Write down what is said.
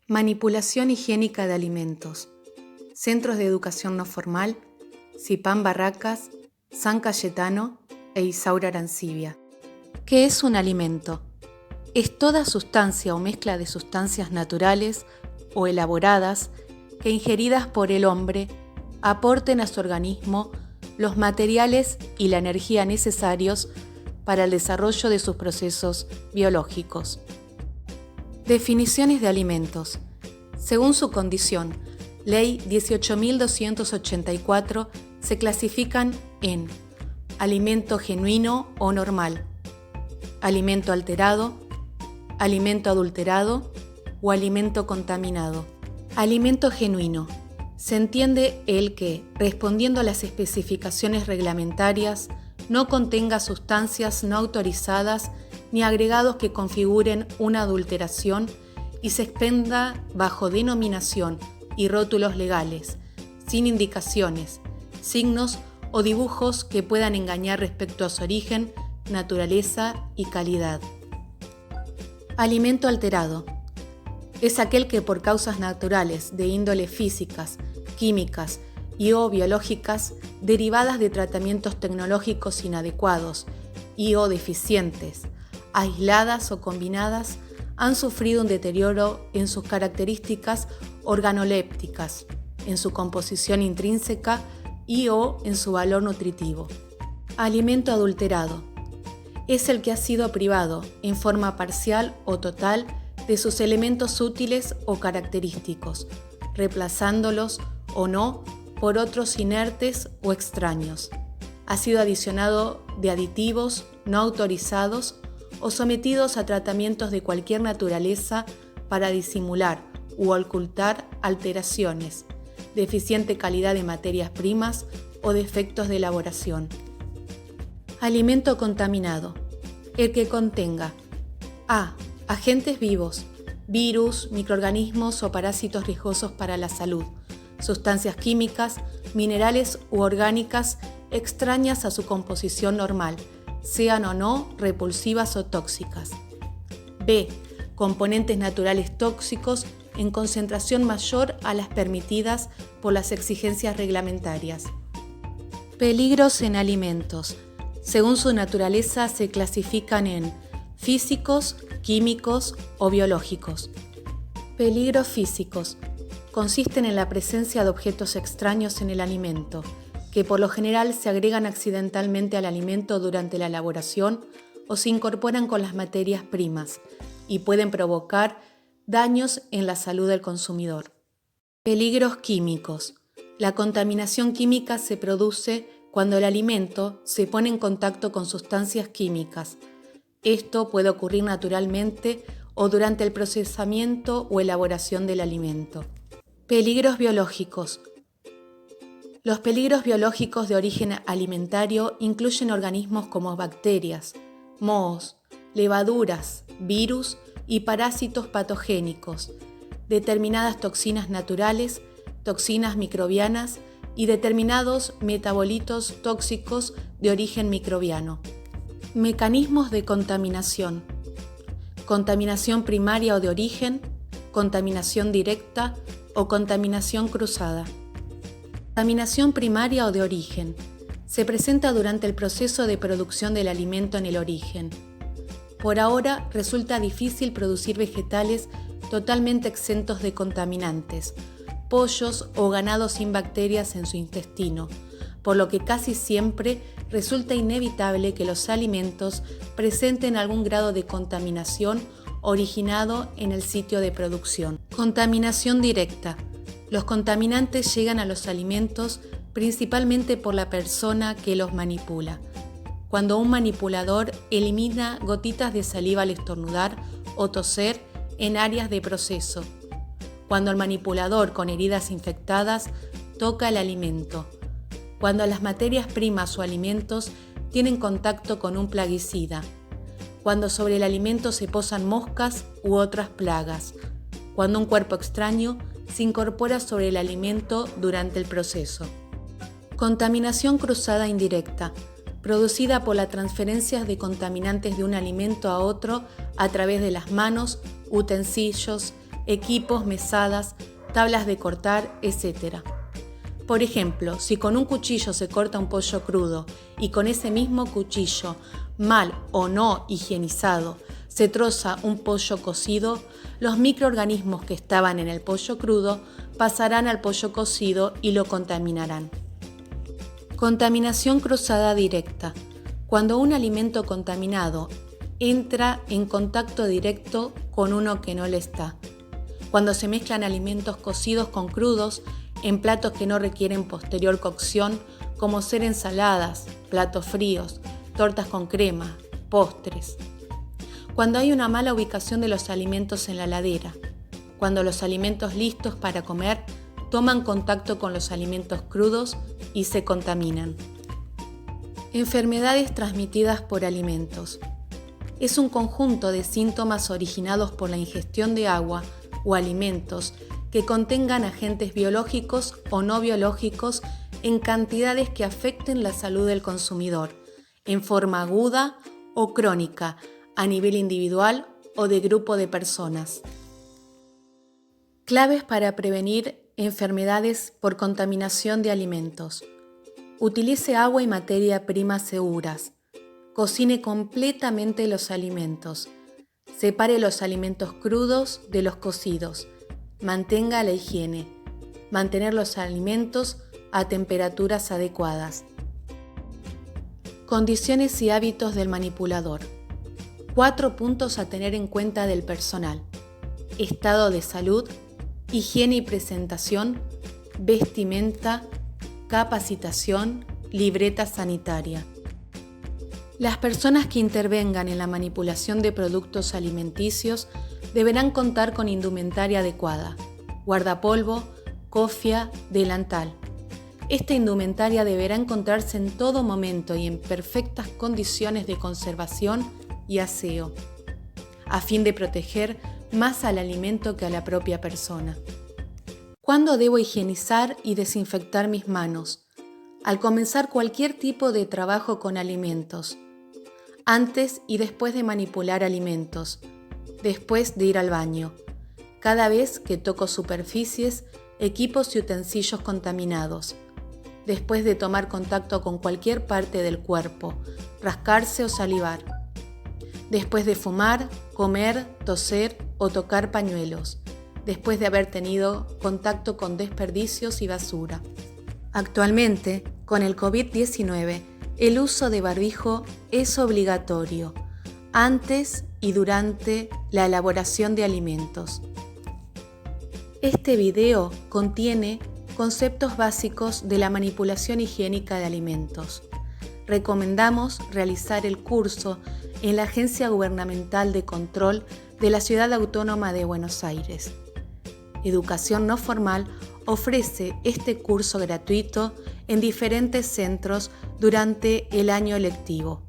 Manipulación higiénica de alimentos. Centros de Educación No Formal, CIPAM Barracas, San Cayetano e Isaura Arancibia. ¿Qué es un alimento? Es toda sustancia o mezcla de sustancias naturales o elaboradas que, ingeridas por el hombre, aporten a su organismo los materiales y la energía necesarios para el desarrollo de sus procesos biológicos. Definiciones de alimentos. Según su condición, Ley 18.284, se clasifican en alimento genuino o normal, alimento alterado, alimento adulterado o alimento contaminado. Alimento genuino. Se entiende el que, respondiendo a las especificaciones reglamentarias, no contenga sustancias no autorizadas ni agregados que configuren una adulteración y se expenda bajo denominación y rótulos legales, sin indicaciones, signos o dibujos que puedan engañar respecto a su origen, naturaleza y calidad. Alimento alterado. Es aquel que por causas naturales de índole físicas, químicas y o biológicas derivadas de tratamientos tecnológicos inadecuados y o deficientes, aisladas o combinadas, han sufrido un deterioro en sus características organolépticas, en su composición intrínseca y o en su valor nutritivo. Alimento adulterado. Es el que ha sido privado, en forma parcial o total, de sus elementos útiles o característicos, reemplazándolos o no por otros inertes o extraños. Ha sido adicionado de aditivos no autorizados o sometidos a tratamientos de cualquier naturaleza para disimular u ocultar alteraciones, deficiente calidad de materias primas o defectos de elaboración. Alimento contaminado. El que contenga a. Agentes vivos, virus, microorganismos o parásitos riesgosos para la salud, sustancias químicas, minerales u orgánicas extrañas a su composición normal, sean o no repulsivas o tóxicas. B. Componentes naturales tóxicos en concentración mayor a las permitidas por las exigencias reglamentarias. Peligros en alimentos. Según su naturaleza se clasifican en físicos, químicos o biológicos. Peligros físicos. Consisten en la presencia de objetos extraños en el alimento, que por lo general se agregan accidentalmente al alimento durante la elaboración o se incorporan con las materias primas y pueden provocar daños en la salud del consumidor. Peligros químicos. La contaminación química se produce cuando el alimento se pone en contacto con sustancias químicas. Esto puede ocurrir naturalmente o durante el procesamiento o elaboración del alimento. Peligros biológicos. Los peligros biológicos de origen alimentario incluyen organismos como bacterias, mohos, levaduras, virus y parásitos patogénicos, determinadas toxinas naturales, toxinas microbianas y determinados metabolitos tóxicos de origen microbiano. Mecanismos de contaminación. Contaminación primaria o de origen, contaminación directa o contaminación cruzada. Contaminación primaria o de origen. Se presenta durante el proceso de producción del alimento en el origen. Por ahora resulta difícil producir vegetales totalmente exentos de contaminantes, pollos o ganado sin bacterias en su intestino, por lo que casi siempre resulta inevitable que los alimentos presenten algún grado de contaminación originado en el sitio de producción. Contaminación directa. Los contaminantes llegan a los alimentos principalmente por la persona que los manipula. Cuando un manipulador elimina gotitas de saliva al estornudar o toser en áreas de proceso. Cuando el manipulador con heridas infectadas toca el alimento. Cuando las materias primas o alimentos tienen contacto con un plaguicida. Cuando sobre el alimento se posan moscas u otras plagas. Cuando un cuerpo extraño se incorpora sobre el alimento durante el proceso. Contaminación cruzada indirecta, producida por la transferencia de contaminantes de un alimento a otro a través de las manos, utensilios, equipos, mesadas, tablas de cortar, etc. Por ejemplo, si con un cuchillo se corta un pollo crudo y con ese mismo cuchillo, mal o no higienizado, se troza un pollo cocido, los microorganismos que estaban en el pollo crudo pasarán al pollo cocido y lo contaminarán. Contaminación cruzada directa. Cuando un alimento contaminado entra en contacto directo con uno que no le está. Cuando se mezclan alimentos cocidos con crudos en platos que no requieren posterior cocción, como ser ensaladas, platos fríos, tortas con crema, postres. Cuando hay una mala ubicación de los alimentos en la heladera. Cuando los alimentos listos para comer toman contacto con los alimentos crudos y se contaminan. Enfermedades transmitidas por alimentos. Es un conjunto de síntomas originados por la ingestión de agua o alimentos que contengan agentes biológicos o no biológicos en cantidades que afecten la salud del consumidor, en forma aguda o crónica, a nivel individual o de grupo de personas. Claves para prevenir enfermedades por contaminación de alimentos. Utilice agua y materia prima seguras. Cocine completamente los alimentos. Separe los alimentos crudos de los cocidos. Mantenga la higiene. Mantener los alimentos a temperaturas adecuadas. Condiciones y hábitos del manipulador. 4 puntos a tener en cuenta del personal. Estado de salud, higiene y presentación, vestimenta, capacitación, libreta sanitaria. Las personas que intervengan en la manipulación de productos alimenticios deberán contar con indumentaria adecuada, guardapolvo, cofia, delantal. Esta indumentaria deberá encontrarse en todo momento y en perfectas condiciones de conservación y aseo, a fin de proteger más al alimento que a la propia persona. ¿Cuándo debo higienizar y desinfectar mis manos? Al comenzar cualquier tipo de trabajo con alimentos, antes y después de manipular alimentos, después de ir al baño, cada vez que toco superficies, equipos y utensilios contaminados, después de tomar contacto con cualquier parte del cuerpo, rascarse o salivar, después de fumar, comer, toser o tocar pañuelos, después de haber tenido contacto con desperdicios y basura. Actualmente, con el COVID-19, el uso de barbijo es obligatorio antes y durante la elaboración de alimentos. Este video contiene conceptos básicos de la manipulación higiénica de alimentos. Recomendamos realizar el curso en la Agencia Gubernamental de Control de la Ciudad Autónoma de Buenos Aires. Educación No Formal ofrece este curso gratuito en diferentes centros durante el año lectivo.